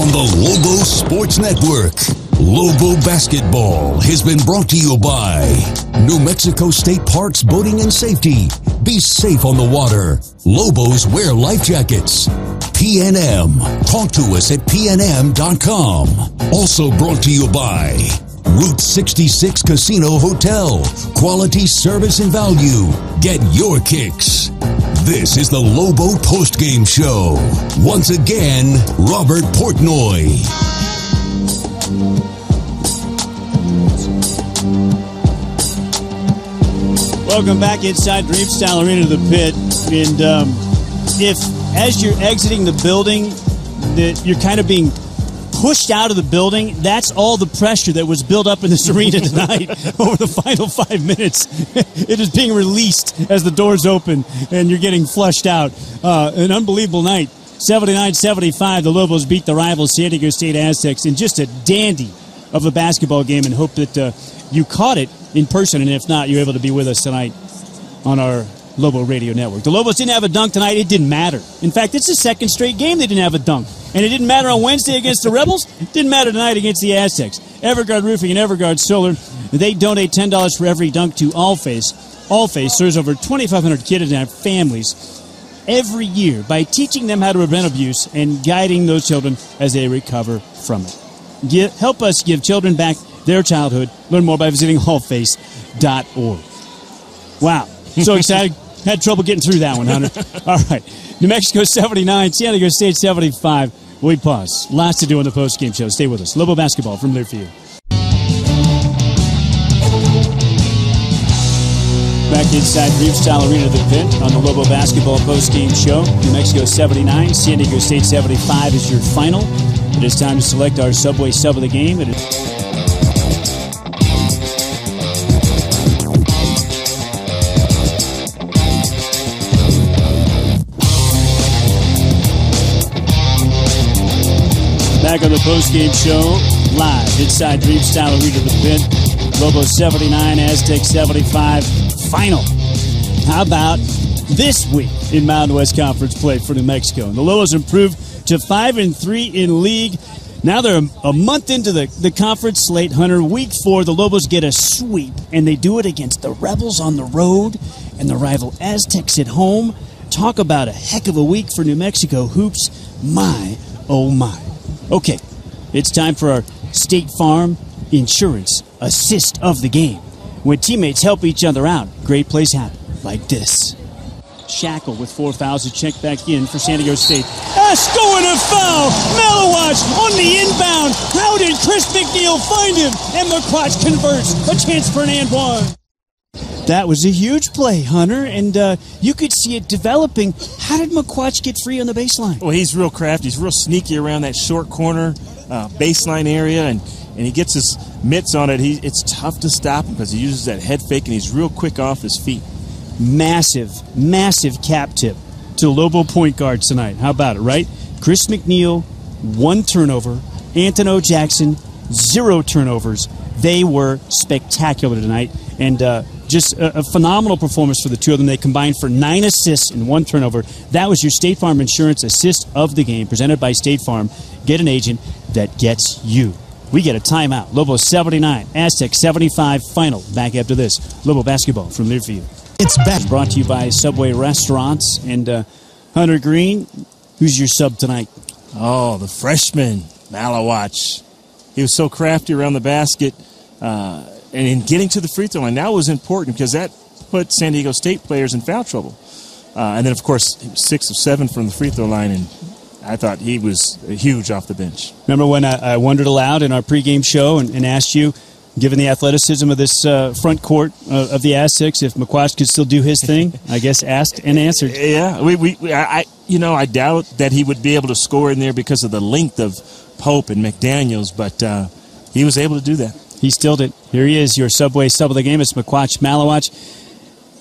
on the Lobo Sports Network. Lobo Basketball has been brought to you by New Mexico State Parks Boating and Safety. Be safe on the water. Lobos wear life jackets. PNM. Talk to us at pnm.com. Also brought to you by Route 66 Casino Hotel. Quality service and value. Get your kicks. This is the Lobo Postgame Show. Once again, Robert Portnoy. Welcome back inside Dreamstyle Arena to the pit. And if, as you're exiting the building, that you're kind of being pushed out of the building, that's all the pressure that was built up in this arena tonight over the final 5 minutes. It is being released as the doors open and you're getting flushed out. An unbelievable night. 79-75, the Lobos beat the rival San Diego State Aztecs in just a dandy of a basketball game, and hope that you caught it in person, and if not, you're able to be with us tonight on our Lobo Radio Network. The Lobos didn't have a dunk tonight. It didn't matter. In fact, it's the second straight game they didn't have a dunk. And it didn't matter on Wednesday against the Rebels. It didn't matter tonight against the Aztecs. Everguard Roofing and Everguard Solar, they donate $10 for every dunk to Allface. Allface serves over 2,500 kids and their families every year by teaching them how to prevent abuse and guiding those children as they recover from it. Help us give children back their childhood. Learn more by visiting allface.org. Wow. So excited. Had trouble getting through that one, Hunter. All right. New Mexico 79, San Diego State 75. We pause. Lots to do on the postgame show. Stay with us. Lobo Basketball from Learfield. Back inside Dreamstyle Arena, the pit on the Lobo Basketball postgame show. New Mexico 79, San Diego State 75 is your final. It is time to select our Subway sub of the game. It is back on the postgame show, live inside Dreamstyle Arena, the pit. Lobo 79, Aztec 75, final. How about this week in Mountain West Conference play for New Mexico? The Lobos improved to 5-3 in league. Now they're a month into the conference slate, Hunter. Week 4, the Lobos get a sweep, and they do it against the Rebels on the road and the rival Aztecs at home. Talk about a heck of a week for New Mexico hoops. My, oh my. Okay, it's time for our State Farm Insurance Assist of the game. When teammates help each other out, great plays happen like this. Shackle with 4 fouls to check back in for San Diego State. Scoring a foul! Malawatch on the inbound. How did Chris McNeil find him? And McQuatch converts. A chance for an and one. That was a huge play, Hunter, and you could see it developing. How did McQuatch get free on the baseline? Well, he's real crafty. He's real sneaky around that short corner baseline area, and he gets his mitts on it. It's tough to stop him because he uses that head fake, and he's real quick off his feet. Massive, massive cap tip to Lobo point guard tonight. How about it, right? Chris McNeil, 1 turnover. Antono Jackson, 0 turnovers. They were spectacular tonight, and just a phenomenal performance for the two of them. They combined for 9 assists and 1 turnover. That was your State Farm Insurance Assist of the game, presented by State Farm. Get an agent that gets you. We get a timeout. Lobo 79, Aztec 75 final. Back after this. Lobo basketball from Learfield. It's back. Brought to you by Subway Restaurants. And Hunter Green, who's your sub tonight? Oh, the freshman, Malawatch. He was so crafty around the basket. And in getting to the free throw line, that was important because that put San Diego State players in foul trouble. And then, of course, he was 6 of 7 from the free throw line, and I thought he was huge off the bench. Remember when I wondered aloud in our pregame show and asked you, given the athleticism of this front court of the Aztecs, if McQuatch could still do his thing? I guess asked and answered. Yeah, I doubt that he would be able to score in there because of the length of Pope and McDaniels, but he was able to do that. He still did. Here he is, your Subway sub of the game. It's McQuatch Malawatch.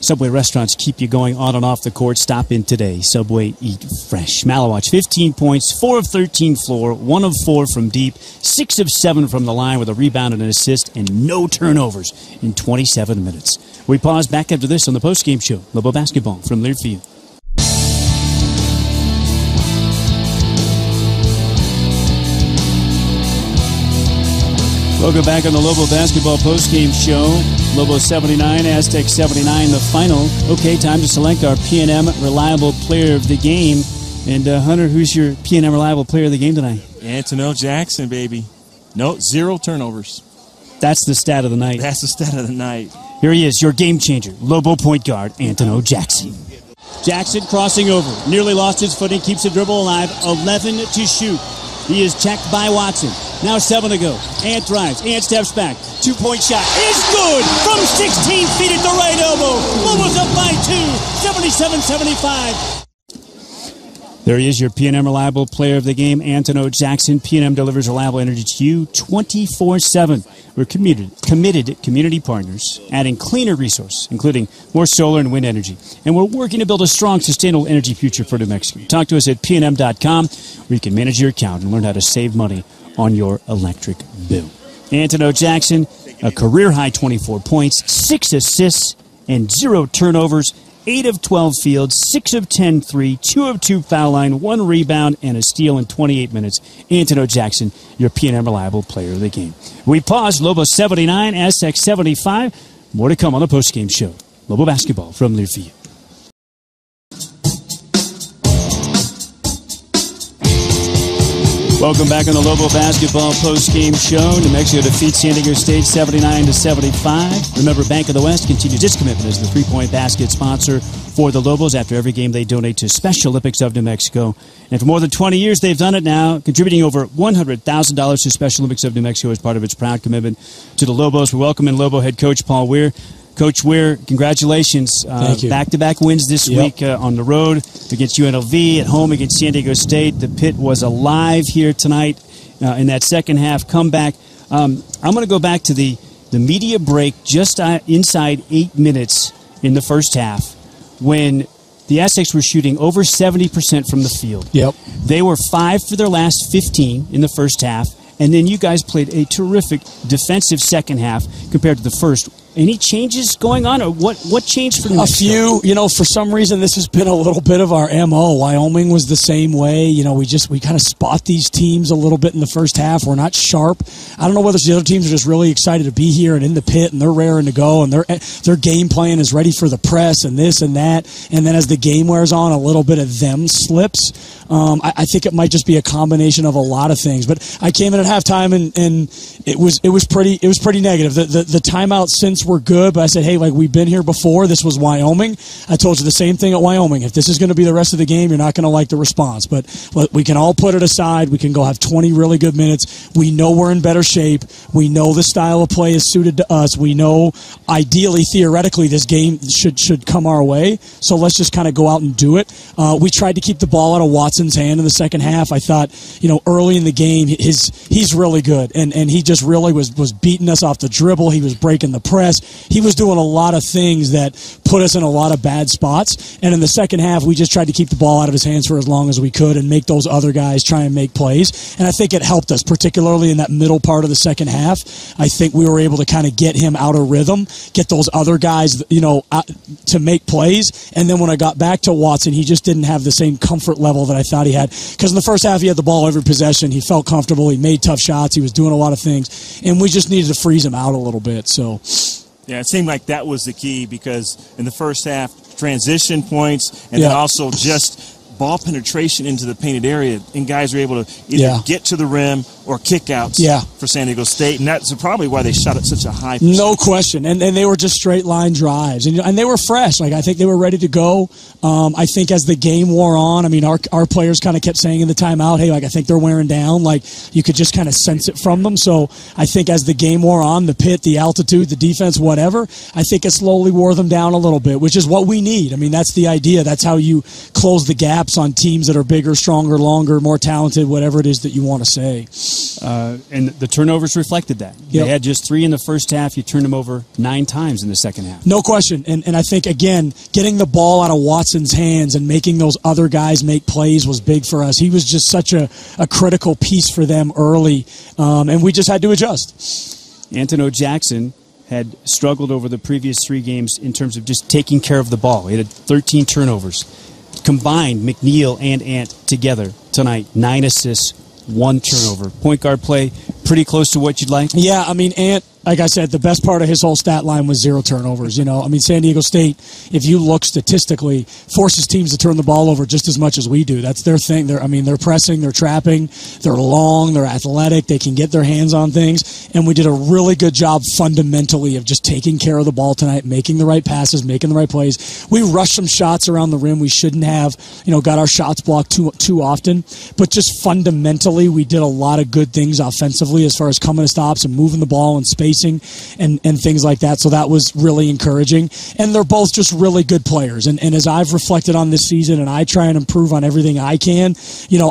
Subway restaurants keep you going on and off the court. Stop in today. Subway, eat fresh. Malawatch, 15 points, 4 of 13 floor, 1 of 4 from deep, 6 of 7 from the line with a rebound and an assist, and no turnovers in 27 minutes. We pause back after this on the postgame show. Lobo basketball from Learfield. Welcome back on the Lobo Basketball Postgame Show. Lobo 79, Aztec 79, the final. Okay, time to select our P&M Reliable Player of the Game. And Hunter, who's your P&M Reliable Player of the Game tonight? Antonio Jackson, baby. No, 0 turnovers. That's the stat of the night. That's the stat of the night. Here he is, your game changer, Lobo point guard, Antonio Jackson. Jackson crossing over, nearly lost his footing, keeps the dribble alive, 11 to shoot. He is checked by Watson. Now 7 to go. Ant drives. Ant steps back. 2-point shot is good from 16 feet at the right elbow. Lobos up by 2, 77-75. There he is, your P&M Reliable Player of the Game, Antonio Jackson. P&M delivers reliable energy to you 24/7. We're committed community partners, adding cleaner resource, including more solar and wind energy. And we're working to build a strong, sustainable energy future for New Mexico. Talk to us at pnm.com, where you can manage your account and learn how to save money on your electric bill. Antonio Jackson, a career-high 24 points, 6 assists, and 0 turnovers. 8 of 12 fields, 6 of 10 3, 2 of 2 foul line, 1 rebound, and a steal in 28 minutes. Antonio Jackson, your P&M Reliable Player of the Game. We pause. Lobo 79, Aztec 75. More to come on the postgame show. Lobo Basketball from Learfield. Welcome back on the Lobo Basketball Post-Game Show. New Mexico defeats San Diego State 79-75. Remember, Bank of the West continues its commitment as the three-point basket sponsor for the Lobos. After every game, they donate to Special Olympics of New Mexico. And for more than 20 years, they've done it now, contributing over $100,000 to Special Olympics of New Mexico as part of its proud commitment to the Lobos. We welcome in Lobo head coach Paul Weir. Coach Weir, congratulations. Thank you. Back-to-back wins this week on the road against UNLV, at home against San Diego State. The Pit was alive here tonight in that second half comeback. I'm going to go back to the media break just inside 8 minutes in the first half when the Aztecs were shooting over 70% from the field. Yep. They were 5 for their last 15 in the first half, and then you guys played a terrific defensive second half compared to the first. Any changes going on, or what changed for New Mexico? A few. For some reason, this has been a little bit of our MO. Wyoming was the same way. We kind of spot these teams a little bit in the first half. We're not sharp. I don't know whether the other teams are just really excited to be here and in the pit, and they're raring to go, and their game plan is ready for the press and this and that. And then as the game wears on, a little bit of them slips. I think it might just be a combination of a lot of things. But I came in at halftime, and it was pretty negative. The timeout since were good, but I said, hey, we've been here before. This was Wyoming. I told you the same thing at Wyoming. If this is going to be the rest of the game, you're not going to like the response. But we can all put it aside. We can go have 20 really good minutes. We know we're in better shape. We know the style of play is suited to us. We know, ideally, theoretically, this game should come our way. So let's just kind of go out and do it. We tried to keep the ball out of Watson's hand in the second half. I thought, early in the game, he's really good. And he just really was beating us off the dribble. He was breaking the press. He was doing a lot of things that put us in a lot of bad spots. And in the second half, we just tried to keep the ball out of his hands for as long as we could and make those other guys try and make plays. And I think it helped us, particularly in that middle part of the second half. I think we were able to kind of get him out of rhythm, get those other guys, to make plays. And then when I got back to Watson, he just didn't have the same comfort level that I thought he had. Because in the first half, he had the ball every possession. He felt comfortable. He made tough shots. He was doing a lot of things. And we just needed to freeze him out a little bit. So... yeah, it seemed like that was the key because in the first half, transition points and then also just ball penetration into the painted area, and guys were able to either get to the rim or kickouts for San Diego State, and that's probably why they shot at such a high percentage. No question, and they were just straight line drives, and they were fresh. I think they were ready to go. I think as the game wore on, our players kind of kept saying in the timeout, hey, I think they're wearing down. You could just kind of sense it from them. So I think as the game wore on, the pit, the altitude, the defense, whatever, I think it slowly wore them down a little bit, which is what we need. That's the idea. That's how you close the gaps on teams that are bigger, stronger, longer, more talented, whatever it is that you want to say. And the turnovers reflected that. Yep. They had just 3 in the first half. You turned them over 9 times in the second half. No question. And I think, again, getting the ball out of Watson's hands and making those other guys make plays was big for us. He was just such a critical piece for them early, and we just had to adjust. Antonio Jackson had struggled over the previous 3 games in terms of just taking care of the ball. He had 13 turnovers. Combined, McNeil and Ant together tonight, 9 assists, 1 turnover. Point guard play pretty close to what you'd like? Yeah, I mean, Ant, like I said, the best part of his whole stat line was 0 turnovers. I mean, San Diego State, if you look statistically, forces teams to turn the ball over just as much as we do. That's their thing. They're pressing, they're trapping, they're long, they're athletic, they can get their hands on things, and we did a really good job fundamentally of just taking care of the ball tonight, making the right passes, making the right plays. We rushed some shots around the rim we shouldn't have, got our shots blocked too often, but just fundamentally we did a lot of good things offensively as far as coming to stops and moving the ball and spacing and things like that. So that was really encouraging. And they're both just really good players. And as I've reflected on this season and I try and improve on everything I can,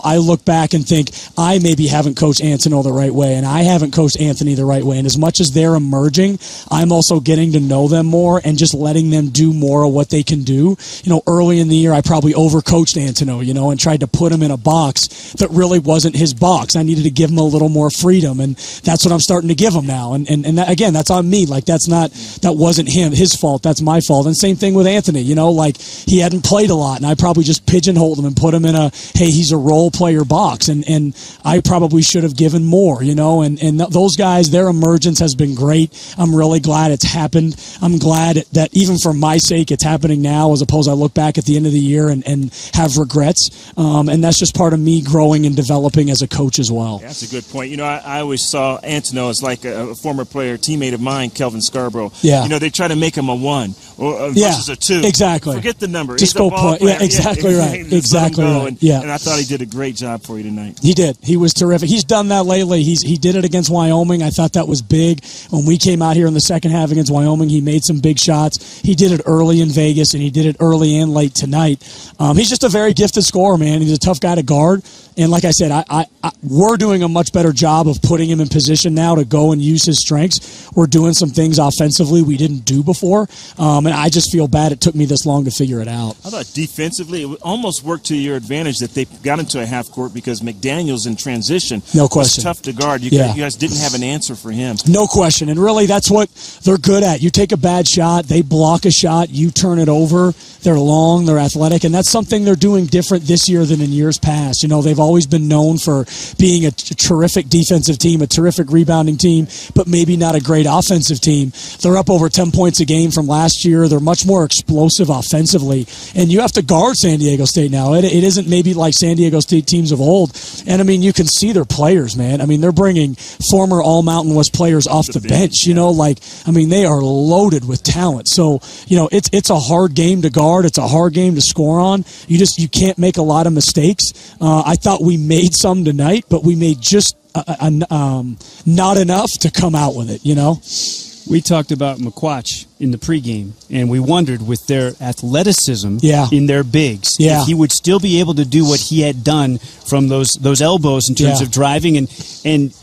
I look back and think I maybe haven't coached Antono the right way and I haven't coached Anthony the right way. And as much as they're emerging, I'm also getting to know them more and just letting them do more of what they can do. Early in the year, I probably overcoached Antono, and tried to put him in a box that really wasn't his box. I needed to give him a little more freedom. And that's what I'm starting to give him now. And that, again, that's on me. Like, that wasn't his fault. That's my fault. And same thing with Anthony, like he hadn't played a lot and I probably just pigeonholed him and put him in a, hey, he's a role player box. And I probably should have given more, and those guys, their emergence has been great. I'm really glad it's happened. I'm glad that even for my sake, it's happening now as opposed to I look back at the end of the year and have regrets. And that's just part of me growing and developing as a coach as well. Yeah, that's a good point. I always saw Antono as like a former player, teammate of mine, Kelvin Scarborough. Yeah. They try to make him a 1 or versus a 2. Exactly. Forget the number. Just He's go a ball play. player. Yeah, exactly right. Exactly right. And I thought he did a great job for you tonight. He did. He was terrific. He's done that lately. He did it against Wyoming. I thought that was big. When we came out here in the second half against Wyoming, he made some big shots. He did it early in Vegas, and he did it early and late tonight. He's just a very gifted scorer, man. He's a tough guy to guard. And like I said, we're doing a much better job of putting him in position now to go and use his strengths. We're doing some things offensively we didn't do before. And I just feel bad it took me this long to figure it out. I thought defensively, it almost worked to your advantage that they got into a half court because McDaniels in transition no question. was tough to guard. You guys didn't have an answer for him. No question. And really, that's what they're good at. You take a bad shot, they block a shot, you turn it over. They're long, they're athletic, and that's something they're doing different this year than in years past. They've always been known for being a terrific defensive team, a terrific rebounding team, but maybe not a great offensive team. They're up over 10 points a game from last year. They're much more explosive offensively, and you have to guard San Diego State now. It isn't maybe like San Diego State teams of old. And, you can see their players, man. They're bringing former All-Mountain West players off the bench, they are loaded with talent. So, it's a hard game to guard. It's a hard game to score on. You can't make a lot of mistakes. I thought we made some tonight, but we made just not enough to come out with it, We talked about McQuatch in the pregame, and we wondered with their athleticism in their bigs, if he would still be able to do what he had done from those elbows in terms of driving, and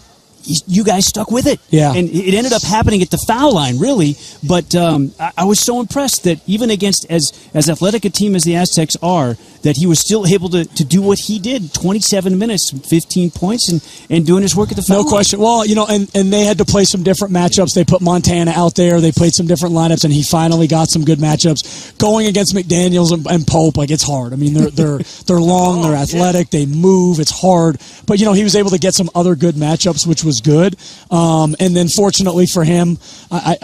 you guys stuck with it. Yeah. And it ended up happening at the foul line, really. But I was so impressed that even against as athletic a team as the Aztecs are, that he was still able to do what he did, 27 minutes, 15 points, and doing his work at the foul line. No question. Well, and they had to play some different matchups. They put Montana out there. They played some different lineups, and he finally got some good matchups. Going against McDaniels and Pope, it's hard. They're long, they're athletic, they move, it's hard. But, he was able to get some other good matchups, which was good. And then fortunately for him,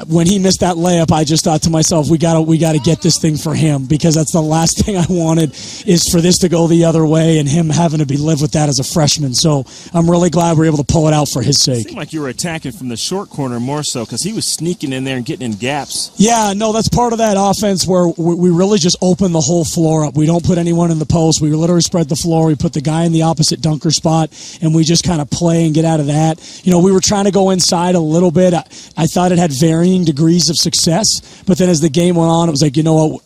when he missed that layup, I just thought to myself, we got to get this thing for him, because that's the last thing I wanted, is for this to go the other way and him having to live with that as a freshman. So I'm really glad we're able to pull it out for his sake. It seemed like you were attacking from the short corner more so, because he was sneaking in there and getting in gaps. Yeah, no, that's part of that offense where we really just open the whole floor up. We don't put anyone in the post. We literally spread the floor. We put the guy in the opposite dunker spot, and we just kind of play and get out of that. We were trying to go inside a little bit. I thought it had varying degrees of success, but then as the game went on, it was like,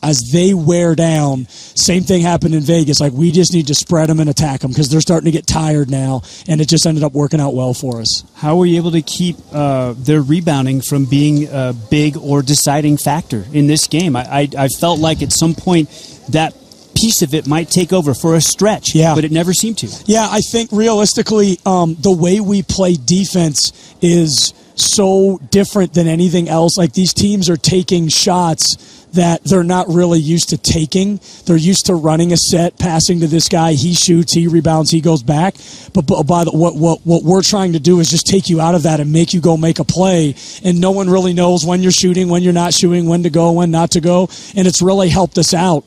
as they wear down, same thing happened in Vegas. We just need to spread them and attack them, because they're starting to get tired now, and it just ended up working out well for us. How were you able to keep their rebounding from being a big or deciding factor in this game? I felt like at some point that piece of it might take over for a stretch, but it never seemed to. Yeah, I think realistically, the way we play defense is so different than anything else. Like, these teams are taking shots that they're not really used to taking. They're used to running a set, passing to this guy, he shoots, he rebounds, he goes back. But what we're trying to do is just take you out of that and make you go make a play, and no one really knows when you're shooting, when you're not shooting, when to go, when not to go, and it's really helped us out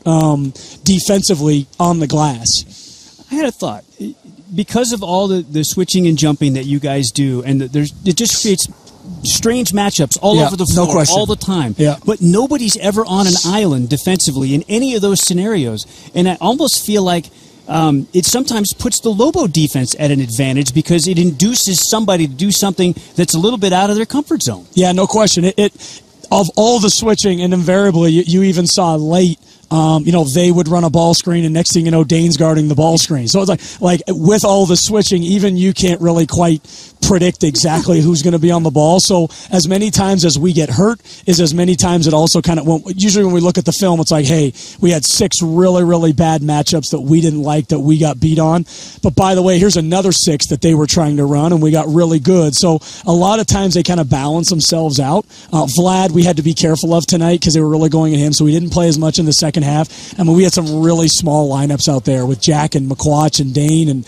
defensively on the glass. I had a thought. Because of all the switching and jumping that you guys do, and it just creates strange matchups all over the floor all the time. Yeah. But nobody's ever on an island defensively in any of those scenarios. And I almost feel like it sometimes puts the Lobo defense at an advantage because it induces somebody to do something that's a little bit out of their comfort zone. Yeah, no question. It of all the switching, and invariably you even saw late, they would run a ball screen, and next thing you know, Dane's guarding the ball screen. So it's like with all the switching, even you can't really quite predict exactly who's going to be on the ball. So as many times as we get hurt is as many times it also kind of, usually when we look at the film, it's like, hey, we had 6 really, really bad matchups that we didn't like, that we got beat on. But by the way, here's another 6 that they were trying to run, and we got really good. So a lot of times they kind of balance themselves out. Vlad, we had to be careful of tonight because they were really going at him, so we didn't play as much in the second half. I mean, we had some really small lineups out there with Jack and McQuatch and Dane, and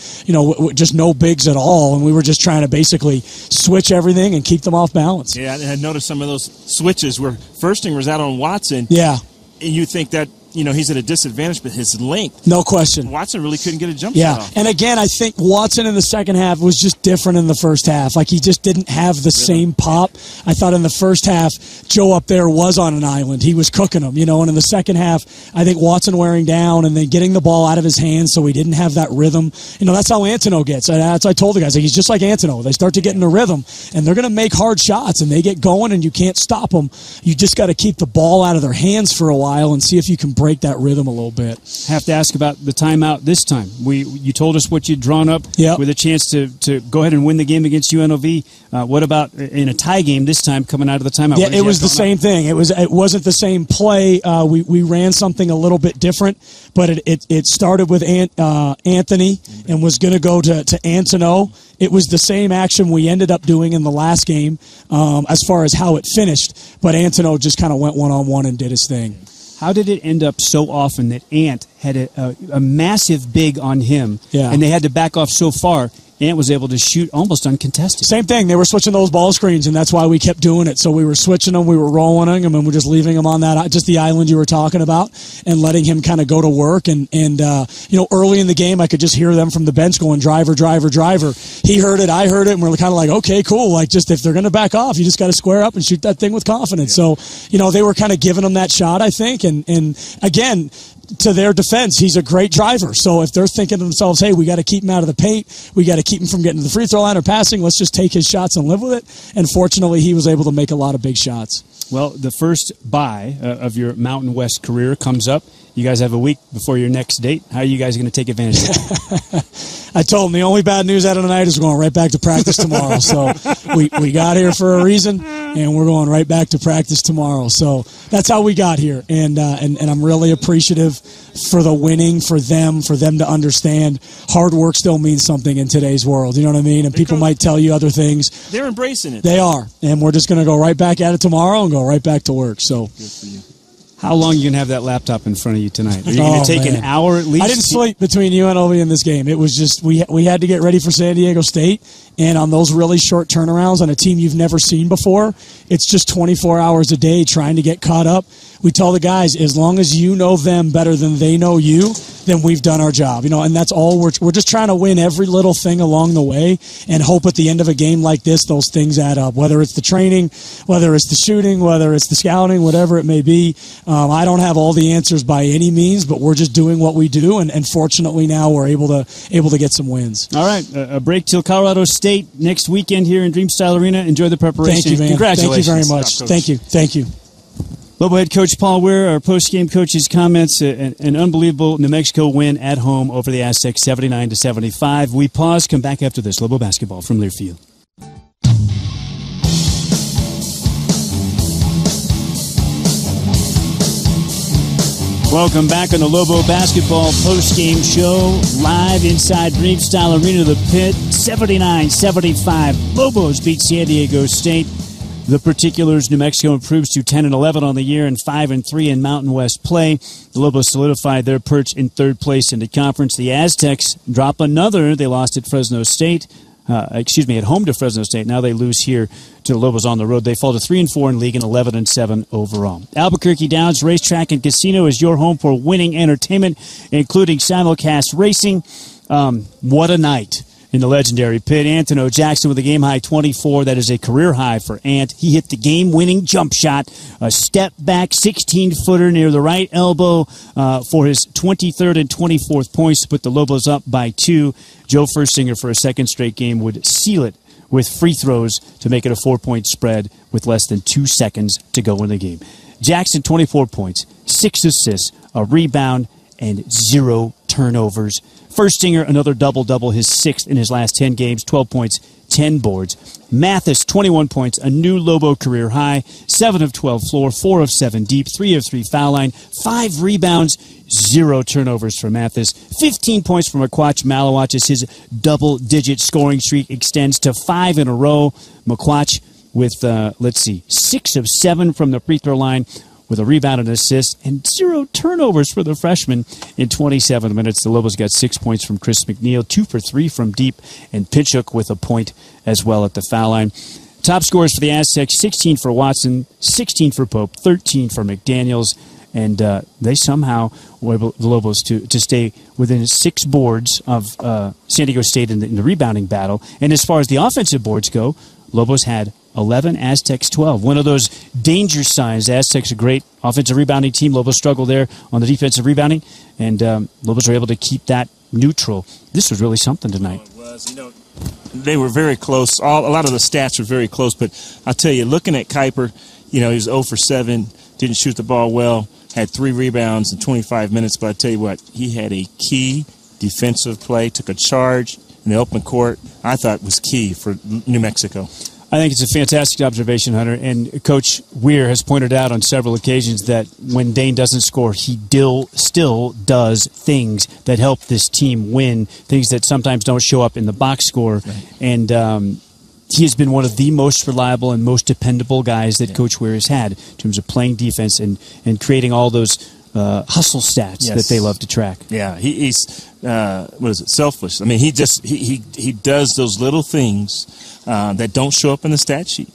just no bigs at all, and we were just trying to basically switch everything and keep them off balance. Yeah, I had noticed some of those switches where Furstinger was out on Watson. Yeah. And you think that, he's at a disadvantage, but his length. No question. Watson really couldn't get a jump shot off. And again, I think Watson in the second half was just different in the first half. Like, he just didn't have the same pop. I thought in the first half, Joe up there was on an island. He was cooking them, and in the second half, I think Watson wearing down and then getting the ball out of his hands so he didn't have that rhythm. That's how Antono gets. That's what I told the guys. Like, he's just like Antono. They start to get in a rhythm, and they're going to make hard shots, and they get going, and you can't stop them. You just got to keep the ball out of their hands for a while and see if you can break that rhythm a little bit. Have to ask about the timeout this time. You told us what you'd drawn up with a chance to go ahead and win the game against UNLV. What about in a tie game this time coming out of the timeout? Yeah, it was the same thing. It wasn't the same play. We ran something a little bit different, but it started with Anthony and was going to go to Antono. It was the same action we ended up doing in the last game as far as how it finished, but Antono just kind of went one-on-one and did his thing. How did it end up so often that Ant had a massive big on him, and they had to back off so far? Ant was able to shoot almost uncontested. Same thing. They were switching those ball screens, and that's why we kept doing it. So we were switching them, we were rolling them, and we're just leaving him on that, just the island you were talking about, and letting him kind of go to work. And early in the game, I could just hear them from the bench going, driver, driver, driver. He heard it, I heard it, and we're kind of like, okay, cool. Like, just if they're going to back off, you just got to square up and shoot that thing with confidence. Yeah. So, they were kind of giving him that shot, I think. And again, to their defense, he's a great driver. So if they're thinking to themselves, hey, we got to keep him out of the paint, we got to keep him from getting to the free throw line or passing, let's just take his shots and live with it. And fortunately, he was able to make a lot of big shots. Well, the first bye of your Mountain West career comes up. You guys have a week before your next date. How are you guys going to take advantage of that? I told him the only bad news out of the night is we're going right back to practice tomorrow. So we got here for a reason, and we're going right back to practice tomorrow. So that's how we got here, and I'm really appreciative for the winning, for them to understand hard work still means something in today's world. You know what I mean? And people might tell you other things. They're embracing it. They are, and we're just going to go right back at it tomorrow and go right back to work. So. Good for you. How long are you going to have that laptop in front of you tonight? Are you going to take an hour at least? I didn't sleep between UNLV and this game. It was just we had to get ready for San Diego State, and on those really short turnarounds on a team you've never seen before, it's just 24 hours a day trying to get caught up. We tell the guys, as long as you know them better than they know you, then we've done our job. And that's all. We're just trying to win every little thing along the way and hope at the end of a game like this, those things add up, whether it's the training, whether it's the shooting, whether it's the scouting, whatever it may be. I don't have all the answers by any means, but we're just doing what we do, and fortunately now we're able to get some wins. All right, a break till Colorado State next weekend here in Dreamstyle Arena. Enjoy the preparation. Thank you, man. Congratulations. Thank you very much. Thank you. Lobo head coach Paul Weir, our post-game coach's comments, an unbelievable New Mexico win at home over the Aztecs, 79-75. We pause, come back after this. Lobo basketball from Learfield. Welcome back on the Lobo Basketball postgame show, live inside Dreamstyle Arena, the Pit. 79-75. Lobos beat San Diego State. The particulars: New Mexico improves to 10-11 on the year and 5-3 in Mountain West play. The Lobos solidified their perch in third place in the conference. The Aztecs drop another. They lost at Fresno State. At home to Fresno State. Now they lose here to the Lobos on the road. They fall to 3-4 in league and 11-7 overall. Albuquerque Downs Racetrack and Casino is your home for winning entertainment, including simulcast racing. What a night in the legendary Pit. Anthony Jackson with a game-high 24. That is a career high for Ant. He hit the game-winning jump shot, a step-back 16-footer near the right elbow for his 23rd and 24th points to put the Lobos up by 2. Joe Furstinger, for a second straight game, would seal it with free throws to make it a 4-point spread with less than 2 seconds to go in the game. Jackson, 24 points, 6 assists, a rebound, and 0 turnovers. Furstinger, another double-double, his 6th in his last 10 games, 12 points, 10 boards. Mathis, 21 points, a new Lobo career high, 7 of 12 floor, 4 of 7 deep, 3 of 3 foul line, 5 rebounds, 0 turnovers for Mathis. 15 points from McQuatch Malawatch as his double-digit scoring streak extends to 5 in a row. McQuatch with, 6 of 7 from the free throw line, with a rebound and assist, and 0 turnovers for the freshman in 27 minutes. The Lobos got 6 points from Chris McNeil, 2 for 3 from deep, and Pinchuk with a point as well at the foul line. Top scorers for the Aztecs: 16 for Watson, 16 for Pope, 13 for McDaniels, and they somehow were able, the Lobos, to stay within 6 boards of San Diego State in the rebounding battle. And as far as the offensive boards go, Lobos had 11, Aztecs 12. One of those danger signs. The Aztecs a great offensive rebounding team. Lobos struggle there on the defensive rebounding, and Lobos were able to keep that neutral. This was really something tonight. It was. They were very close. A lot of the stats were very close, but I'll tell you, looking at Kuiper, he was 0 for 7, didn't shoot the ball well, had 3 rebounds in 25 minutes, but I tell you what, he had a key defensive play, took a charge in the open court. I thought was key for New Mexico. I think it's a fantastic observation, Hunter, and Coach Weir has pointed out on several occasions that when Dane doesn't score, he still does things that help this team win, things that sometimes don't show up in the box score, right. And he has been one of the most reliable and most dependable guys that Coach Weir has had in terms of playing defense and creating all those hustle stats that they love to track. Yeah, he's selfless. I mean, he does those little things that don't show up in the stat sheet.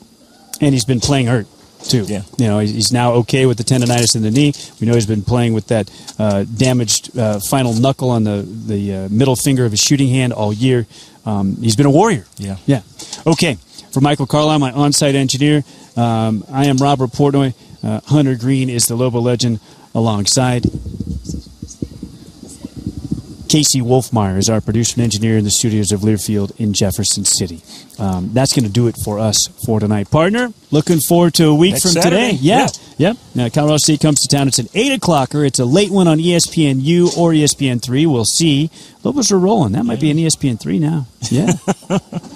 And he's been playing hurt too. Yeah, he's now okay with the tendonitis in the knee. We know he's been playing with that damaged final knuckle on the middle finger of his shooting hand all year. He's been a warrior. Yeah. Okay, for Michael Carlisle, my on-site engineer, I am Robert Portnoy. Hunter Green is the Lobo legend alongside. Casey Wolfmeyer is our producer and engineer in the studios of Learfield in Jefferson City. That's going to do it for us for tonight. Partner, looking forward to a week next from Saturday. today. Yep. Now, Colorado State comes to town. It's an 8 o'clocker. It's a late one on ESPNU or ESPN3. We'll see. Lobos are rolling. That might be an ESPN3 now. Yeah.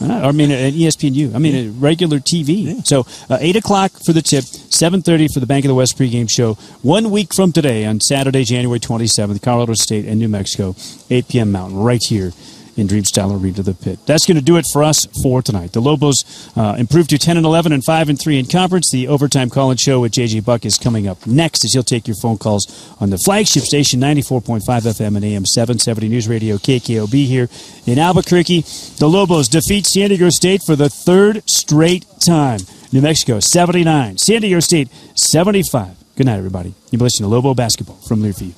I mean, an ESPNU. I mean, a regular TV. Yeah. So, 8 o'clock for the tip, 7:30 for the Bank of the West pregame show. 1 week from today on Saturday, January 27th, Colorado State and New Mexico, 8 p.m. Mountain, right here in Dreamstyle Arena, the Pit. That's going to do it for us for tonight. The Lobos improved to 10-11 and 5-3 in conference. The Overtime Call-In Show with J.J. Buck is coming up next as he'll take your phone calls on the flagship station, 94.5 FM and AM 770 News Radio KKOB here in Albuquerque. The Lobos defeat San Diego State for the 3rd straight time. New Mexico 79, San Diego State 75. Good night, everybody. You're listening to Lobo Basketball from Learfield.